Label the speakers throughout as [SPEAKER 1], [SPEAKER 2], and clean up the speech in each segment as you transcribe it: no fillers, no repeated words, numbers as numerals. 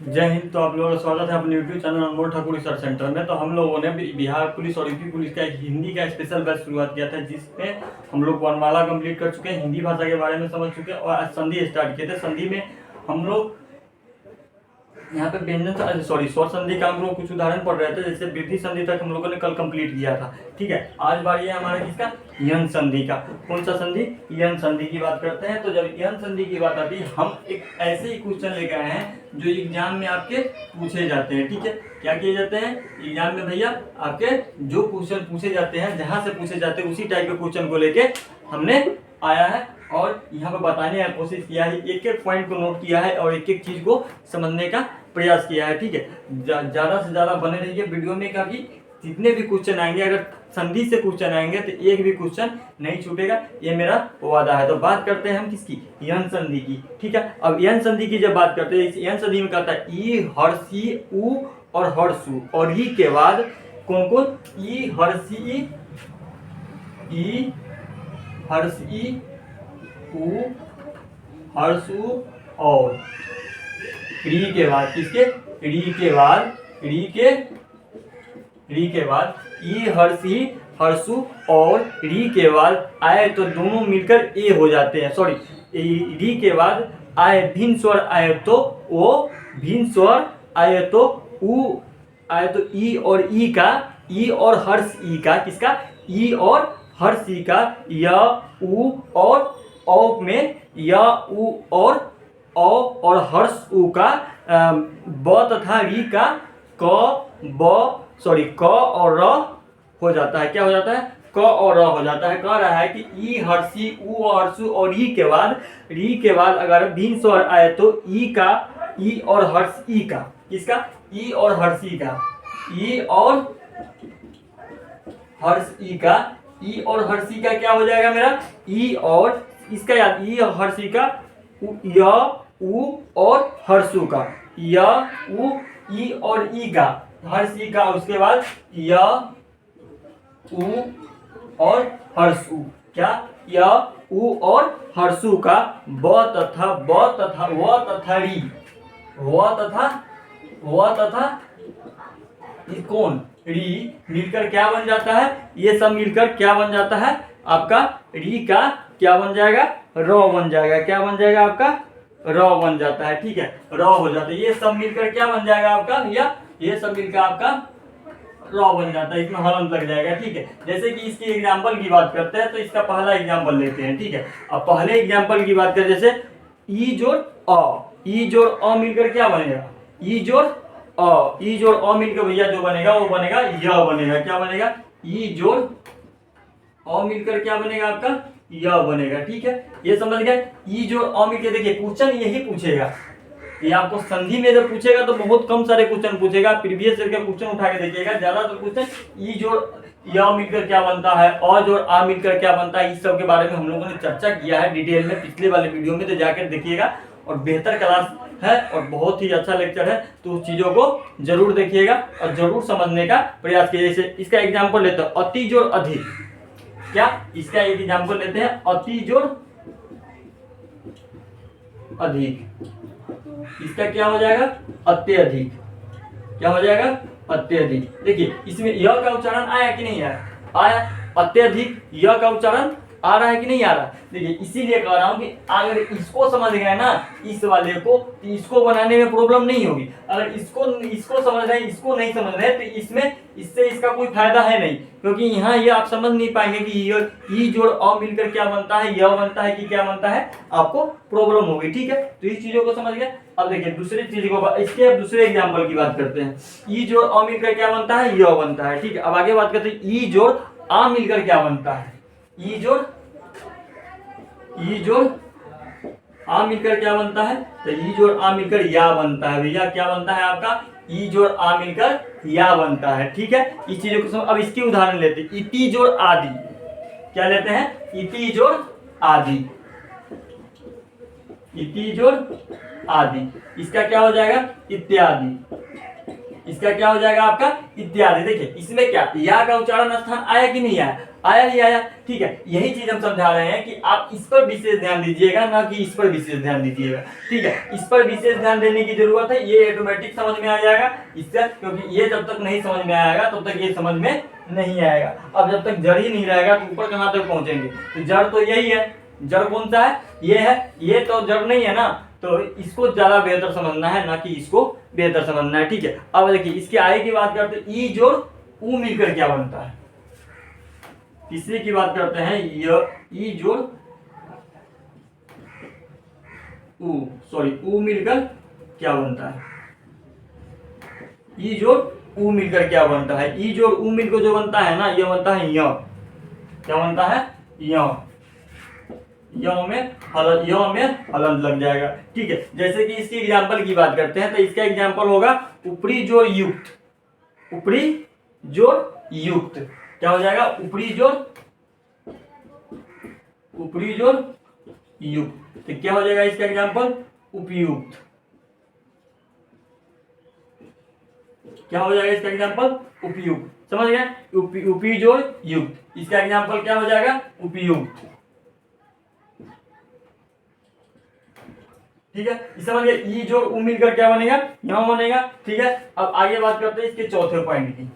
[SPEAKER 1] जय हिंद। तो आप लोगों का स्वागत है अपने यूट्यूब चैनल अनमोल ठाकुर रिसर्च सेंटर में। तो हम लोगों ने बिहार पुलिस और यूपी पुलिस का एक हिंदी का स्पेशल बैच शुरुआत किया था, जिसमें हम लोग वर्णमाला कंप्लीट कर चुके हैं, हिंदी भाषा के बारे में समझ चुके हैं और आज संधि स्टार्ट किए थे। संधि में हम लोग यहाँ पे व्यंजन स्वर संधि का हम लोग कुछ उदाहरण पढ़ रहे थे, जैसे वृद्धि संधि तक हम लोगों ने कल कंप्लीट किया था। ठीक है, आज बारी है हमारा किसका, यन संधि का। कौन सा संधि, यन संधि की बात करते हैं। तो जब यन संधि की बात आती है, हम एक ऐसे ही क्वेश्चन लेकर आए हैं जो एग्जाम में आपके पूछे जाते हैं। ठीक है, क्या किए जाते हैं एग्जाम में भैया, आपके जो क्वेश्चन पूछे जाते हैं, जहां से पूछे जाते हैं उसी टाइप के क्वेश्चन को लेके हमने आया है और यहाँ पे बताने का कोशिश किया है, एक एक पॉइंट को नोट किया है और एक एक चीज को समझने का प्रयास किया है। ठीक है, ज्यादा से ज्यादा बने रहिए वीडियो में, क्योंकि जितने भी क्वेश्चन आएंगे, अगर संधि से क्वेश्चन आएंगे तो एक भी क्वेश्चन नहीं छूटेगा, ये मेरा वादा है। तो बात करते हैं हम किसकी, यन संधि की। ठीक है, अब यन संधि की जब बात करते हैं, इस यन संधि में कहता है ई हर्षी उ और हर्षु, और ही के बाद कौन कौन, ई हर्षी, ई हर्षी उ हर्षु और री के बाद किसके, री के बाद ई हर्षी हर्षु और री के बाद आए तो दोनों मिलकर ए हो जाते हैं। सॉरी, री के बाद आए भिन्न स्वर आए तो ओ, भिन्न स्वर आए तो उ आए तो ई और ई का, ई और हर्ष ई का, किसका, ई और हर्ष ई का, या उ और औ में या उ और औ और हर्ष उ का ब तथा री का क और र हो जाता है। क्या हो जाता है, क और र हो जाता है। कह रहा है कि ई हर्षी उ हर्षु और री के बाद अगर भिन्न स्वर आए तो ई का, ई और हर्ष ई का, किसका, ई और हर्षी का, ई और हर्ष ई का, ई और हर्षी का क्या हो जाएगा मेरा, ई और इसका याद, ई और हर्षी का, य उ और हर्षु का, य उ ई और ई का, हर्षी का, उसके बाद य उ और हर्षु, क्या, य उ और हर्षु का, ब तथा व तथा री, व तथा कौन, री मिलकर क्या बन जाता है, ये सब मिलकर क्या बन जाता है आपका, री का क्या बन जाएगा, र बन जाएगा। क्या बन जाएगा आपका, र बन जाता है। ठीक है, र हो जाता है। ये सब मिलकर क्या बन जाएगा आपका भैया, ये सब मिलकर आपका र बन जाता है, इसमें हलंत लग जाएगा। ठीक है, जैसे कि इसकी एग्जाम्पल की बात करते हैं, तो इसका पहला एग्जाम्पल लेते हैं। ठीक है, अब पहले एग्जाम्पल की बात करें, जैसे ई जोड़ अ, ई जोड़ अ मिलकर क्या बनेगा, ई जोड़ अ, ई जोड़ अ मिलकर भैया जो बनेगा वो बनेगा य बनेगा। क्या बनेगा, ई जोड़ अ मिलकर क्या बनेगा आपका, य बनेगा। ठीक है, ये समझ गए। ई जोड़ अ मिलकर, देखिए क्वेश्चन यही पूछेगा, ये आपको संधि में जब पूछेगा तो बहुत कम सारे क्वेश्चन पूछेगा। प्रीवियस ईयर का क्वेश्चन उठा के देखिएगा, ज्यादातर क्वेश्चन ई जोड़ य मिलकर क्या बनता है, अ जोड़ आ मिलकर क्या बनता है, इस सब के बारे में हम लोगों ने चर्चा किया है डिटेल में पिछले वाले वीडियो में, तो जाकर देखिएगा। और बेहतर क्लास है और बहुत ही अच्छा लेक्चर है, तो उस चीजों को जरूर देखिएगा और जरूर समझने का प्रयास कीजिए। जैसे इसका एग्जाम्पल लेते हैं, अति जोड़ अधिक, क्या, इसका एक एग्जाम्पल लेते हैं, अति जोड़ अधिक, इसका क्या हो जाएगा, अत्यधिक। क्या हो जाएगा, अत्यधिक। देखिए इसमें य का उच्चारण आया कि नहीं आया, अत्यधिक य का उच्चारण आ रहा है कि नहीं आ रहा। देखिए इसीलिए कह रहा हूं कि अगर इसको समझ गए ना, इस वाले को, तो इसको बनाने में प्रॉब्लम नहीं होगी। अगर इसको समझ रहे हैं, इसको नहीं समझ रहे हैं, तो इससे इसका कोई फायदा है नहीं, क्योंकि यहाँ ये आप समझ नहीं पाएंगे कि ई जोड़ अ मिलकर क्या बनता है, य बनता है कि क्या बनता है, आपको प्रॉब्लम होगी। ठीक है, तो इस चीजों को समझ गए। अब देखिए दूसरी चीज को, इसके अब दूसरे एग्जाम्पल की बात करते हैं। ई जोड़ अ मिलकर क्या बनता है, य बनता है। ठीक है, अब आगे बात करते हैं, ई जोड़ आ मिलकर क्या बनता है, ई जोड़ आ मिलकर क्या बनता है, तो ई जोड़ आ मिलकर या बनता है भैया। क्या बनता है आपका, ई जोड़ आ मिलकर या बनता है। ठीक है, इस चीजों को समझ। अब इसकी उदाहरण लेते हैं, इति जोड़ आदि, क्या लेते हैं, इति जोड़ आदि, इति जोड़ आदि, इसका क्या हो जाएगा, इत्यादि, इसका क्या हो जाएगा आपका इत्यादि। देखिए इसमें क्या या का उच्चारण स्थान आया कि नहीं आया, आया ही आया, ठीक है। यही चीज हम समझा रहे हैं कि आप इस पर विशेष ध्यान दीजिएगा, ना कि इस पर विशेष ध्यान दीजिएगा, ठीक है। इस पर विशेष ध्यान देने की जरूरत है, ये ऑटोमेटिक समझ में आ जाएगा इसका, क्योंकि ये जब तक नहीं समझ में आएगा तब तक ये समझ में नहीं आएगा। अब जब तक जड़ ही नहीं रहेगा तो ऊपर कहाँ तक पहुंचेंगे, तो जड़ तो यही है, जड़ कौन सा है, ये है, ये तो जड़ नहीं है ना, तो इसको ज्यादा बेहतर समझना है, ना कि इसको बेहतर समझना है, ठीक है। अब देखिए इसके आगे की बात करते हैं, ई जोड़ ऊ मिलकर क्या बनता है। तीसरे की बात करते हैं, ई जोड़ ऊ मिलकर क्या बनता है, ई जोड़ ऊ मिलकर क्या बनता है। ई जोड़ ऊ मिलकर जो बनता है ना, ये बनता है य, क्या बनता है य, में हलंत लग जाएगा, ठीक है। जैसे कि इसकी एग्जांपल की बात करते हैं, तो इसका एग्जांपल होगा ऊपरी जोड़ युक्त, ऊपरी जोड़ युक्त क्या हो जाएगा, ऊपरी जोड़ युक्त, तो क्या हो जाएगा इसका एग्जांपल उपयुक्त, क्या हो जाएगा इसका एग्जांपल उपयुक्त, समझ गए। उपी जोड़ युक्त, इसका एग्जांपल क्या हो जाएगा उपयुक्त, ठीक है। समझ गए। ई जोड़ ऊ मिलकर क्या बनेगा, यहां बनेगा, ठीक है। अब आगे बात करते हैं इसके चौथे पॉइंट की।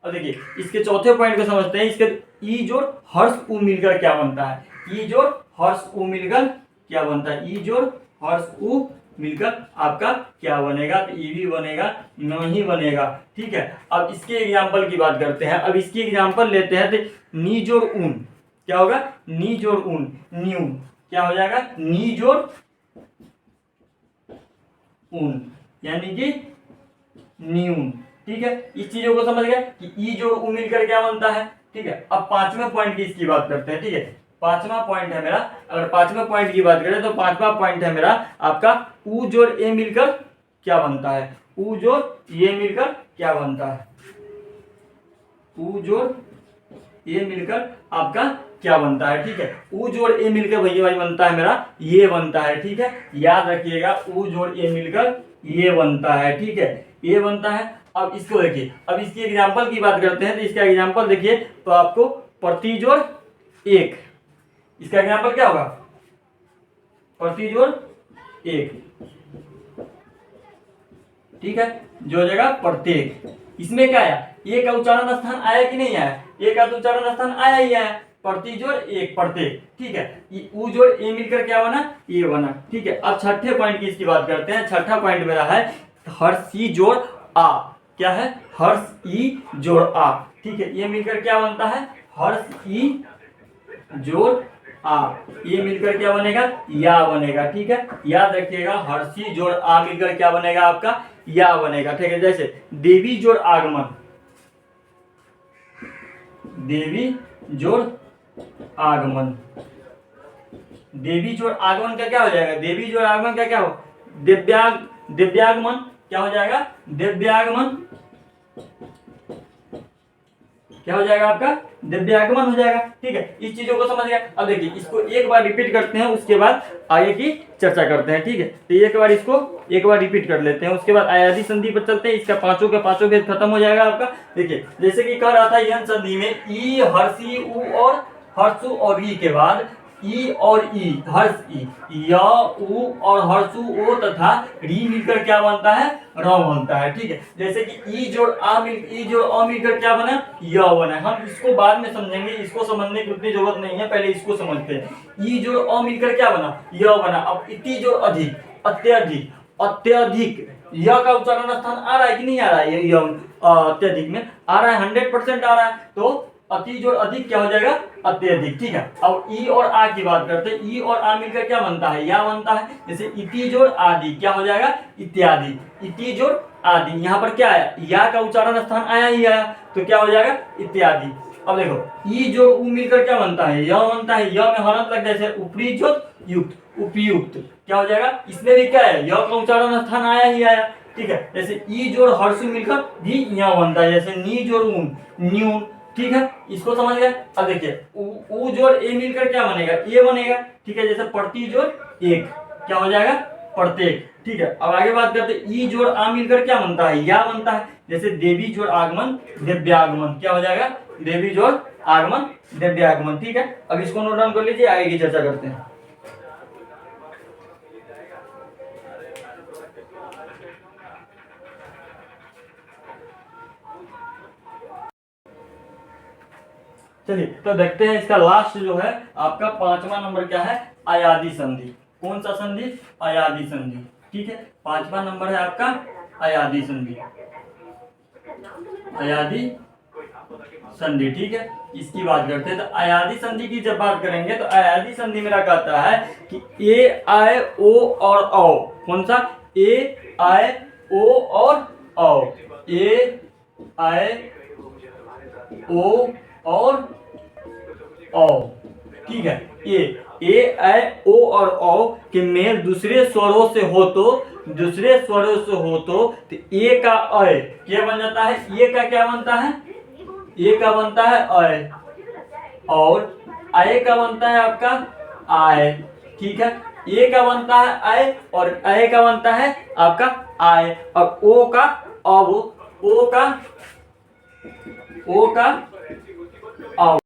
[SPEAKER 1] अब देखिए इसके चौथे पॉइंट को समझते हैं, इसके ई जोड़ हर्ष ऊ मिलकर क्या बनता है, ई जोड़ हर्ष ऊ मिलकर क्या बनता है, ई जोड़ हर्ष ऊ मिलकर आपका क्या बनेगा, तो ई भी बनेगा नहीं बनेगा, ठीक है। अब इसके एग्जांपल की बात करते हैं, अब इसकी एग्जांपल लेते हैं, तो नी जोड़ ऊन क्या होगा, नी जोड़ ऊन न्यू क्या हो जाएगा, नी जोड़ ऊन यानी कि न्यून, ठीक है। इस चीजों को समझ गए कि ई जोड़ ऊ मिलकर क्या बनता है, ठीक है। अब पांचवें पॉइंट की इसकी बात करते हैं, ठीक है। पांचवा पॉइंट है मेरा, अगर पांचवें पॉइंट की बात करें तो पांचवा पॉइंट है मेरा आपका ऊ जोड़ ए मिलकर क्या बनता है, ऊ जोड़ ये मिलकर क्या बनता है, ऊ जोड़ ए मिलकर आपका क्या बनता है, ठीक है। ऊ जोड़ ए मिलकर भैया भाई बनता है मेरा ये बनता है, ठीक है। याद रखिएगा ऊ जोड़ ए मिलकर ये बनता है, ठीक है, ये बनता है। अब इसको देखिए, अब इसकी एग्जांपल की बात करते हैं, तो इसका एग्जांपल देखिए, तो आपको प्रति जोड़ एक, इसका एग्जांपल क्या होगा, प्रति जोड़ एक, ठीक है, जो जगह प्रत्येक। इसमें क्या आया, ए का उच्चारण स्थान आया कि नहीं आया, ए का उच्चारण स्थान आया ही आया, प्रति जोड़ एक प्रत्येक, ठीक है। ऊ जोड़ ए मिलकर क्या बना, ये बना, ठीक है। अब छठे पॉइंट की इसकी बात करते हैं। छठा पॉइंट मेरा है हर्ष ई जोड़ आ, क्या है, हर्ष ई जोड़ आ, ठीक है। ये मिलकर क्या बनता है, हर्ष ई जोड़ आ, ये मिलकर क्या बनेगा, या बनेगा, ठीक है। याद रखिएगा हर्षी जोड़ आ मिलकर क्या बनेगा आपका, या बनेगा, ठीक है। जैसे देवी जोड़ आगमन, देवी जोड़ आगमन, देवी जोड़ आगमन का क्या हो जाएगा, देवी जोड़ आगमन का क्या हो, दिव्यागमन क्या हो जाएगा, दिव्यागमन क्या हो जाएगा आपका, दिव्यागमन हो जाएगा, ठीक है। इस चीजों को समझ गया। अब देखिए इसको एक बार रिपीट करते हैं, उसके बाद आगे की चर्चा करते हैं, ठीक है। तो एक बार इसको एक बार रिपीट कर लेते हैं, उसके बाद आयादी संधि पर चलते हैं। इसका पांचों के पांचों भेद खत्म हो जाएगा आपका। देखिए जैसे कि कह रहा था यन संधि में ई हर्षी उ और हर्षु और ई के बाद ई और ई हर्ष ई, य उ और हर्षु ओ तथा री मिलकर क्या बनता है, र बनता है, ठीक है। जैसे कि ई जोड़ आ मिलकर क्या बना, य बना। हम इसको बाद में समझेंगे, इसको समझने की उतनी जरूरत नहीं है, पहले इसको समझते हैं। ई जोड़ अ मिलकर क्या बना, य बना। अब इति जोड़ अधिक, अत्यधिक, अत्यधिक, य का उच्चारण स्थान आ रहा है कि नहीं आ रहा है, य अत्यधिक में आ रहा है, 100% आ रहा है, तो अति जोड़ अधिक क्या हो जाएगा, अत्यधिक, ठीक है। अब ई और आ की बात करते हैं। ई और आ मिलकर क्या बनता है, या बनता है। जैसे इति जोड़ आदि क्या हो जाएगा, इत्यादि, इति जोड़ आदि। यहाँ पर क्या आया, या का उच्चारण स्थान आया ही आया, तो क्या हो जाएगा इत्यादि। अब देखो ई जोड़ उ मिलकर क्या बनता है, य बनता है, य में हलंत लग जाए, ऊपरी जोड़ युक्त, उपयुक्त क्या हो जाएगा। इसमें भी क्या है, य का उच्चारण स्थान आया ही आया, ठीक है। जैसे ई जोड़ हर्षु मिलकर भी यहाँ बनता है। जैसे नी जोड़ ऊन, न्यून, ठीक है। इसको समझ गए। अब देखिए ऊ जोड़ ए मिलकर क्या बनेगा, ये बनेगा, ठीक है। जैसे प्रति जोड़ एक क्या हो जाएगा, प्रत्येक। ठीक है, अब आगे बात करते हैं ई जोड़ आ मिलकर क्या बनता है, या बनता है। जैसे देवी जोड़ आगमन दिव्यागमन, क्या हो जाएगा, देवी जोड़ आगमन दिव्यागमन। ठीक है, अब इसको नोट डाउन कर लीजिए, आगे की चर्चा करते हैं। चलिए तो देखते हैं इसका लास्ट जो है आपका 5वां नंबर क्या है, अयादी संधि। कौन सा संधि, अयादी संधि। ठीक है, 5वां नंबर है आपका अयादी संधि, अयादी संधि। ठीक है, इसकी बात करते हैं। तो अयादी संधि की जब बात करेंगे तो अयादी संधि मेरा कहता है कि ए आई ओ और औ, कौन सा, ए आई ओ और औ, ए आई ओ और औ। ठीक है, ए आई ओ और औ के मेल दूसरे स्वरों से हो तो, दूसरे स्वरों से हो तो ए का अय क्या बन जाता है, ए का क्या बनता है, ए का बनता है अय, और आय का बनता है आपका आय। ठीक है, ए का बनता है आय और आय का बनता है आपका आय, और ओ का अब, ओ का औ